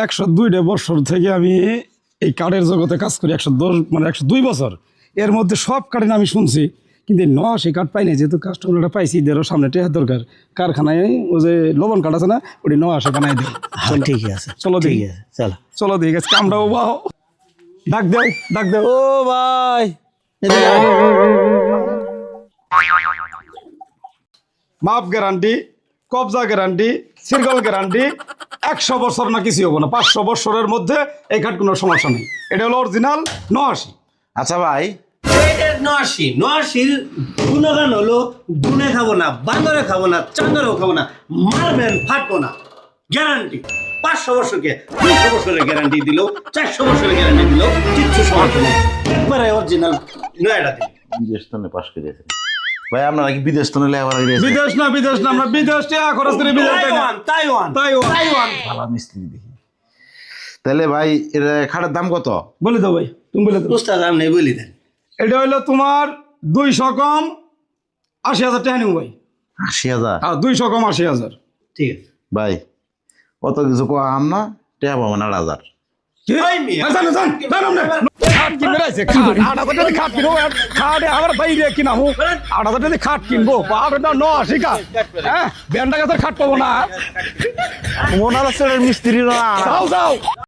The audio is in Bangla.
102টা বছর থেকে আমি এই কাঠের জগতে কাজ করি। 110 মানে 102 বছর। এর মধ্যে সব কাঠের আমি শুনছি, কিন্তু 89 কাঠ পাই না। যেহেতু কাস্টমারটা পাইছি, এদেরও সামনে টেহার দরকার। কারখানায় ও যে লবণ কাঠ আছে না, ওটি 89 বানাই দেয়। ঠিক আছে, চলো ঠিক দেখি, আছে, চলো। চলো দেখি গেছে কামড়াও বাহ। ডাক দেও, ডাক দেও। ও ভাই, এদিকে আয়। মাপ গ্যারান্টি, কবজা গ্যারান্টি, সিরগল গ্যারান্টি। 100 বছর না কিছু হবো না, 500 বছরের মধ্যে এই কাঠ কোনো সমস্যা নেই। এটা হলো অরিজিনাল 89। আচ্ছা ভাই, নয়াশির গুণগান হলো গুনে খাবো না, বান্দরে খাবো না, চান্দরেও খাবো না, মারবেন ফাটবো না, গ্যারান্টি 500 বছরকে 200 বছরের গ্যারান্টি দিল, 400 বছরের গ্যারান্টি দিল, কিচ্ছু সমস্যা নেই, একবারে অরিজিনাল নয়টা দিল। বিদেশ তনে পাশ করেছেন ভাই, আপনারা কি বিদেশ তনে লেবার গিয়েছেন? বিদেশ না, বিদেশ না, আমরা বিদেশ টাকা খরচ করে বিদেশ যাই না। Taiwan Taiwan. ভালো মিস্ত্রি দেখি। তাহলে ভাই এর খাটের দাম কত? বলে দাও ভাই, তুমি বলে দাও। উস্তাদ আপনি বলি দেন। এটা হইলো তোমার 200 কম 80,000 টাকা নিব ভাই। 80,000? আর 200 কম 80,000। ঠিক আছে ভাই অত কিছু কম না, টেয়া পাবেন 8,000। কি? জানো, জানো না। খাট কিনবে রাইছে, খাট। 8,000 টাকা খাট কিনবো, খাটে আমার বাইরে কিনামু। 8,000 টাকা খাট কিনবো, 89 কাঠ। হ্যাঁ, ব্যান্ডা গাছের খাট পাবো না। মনার মিস্ত্রি না। যাও যাও।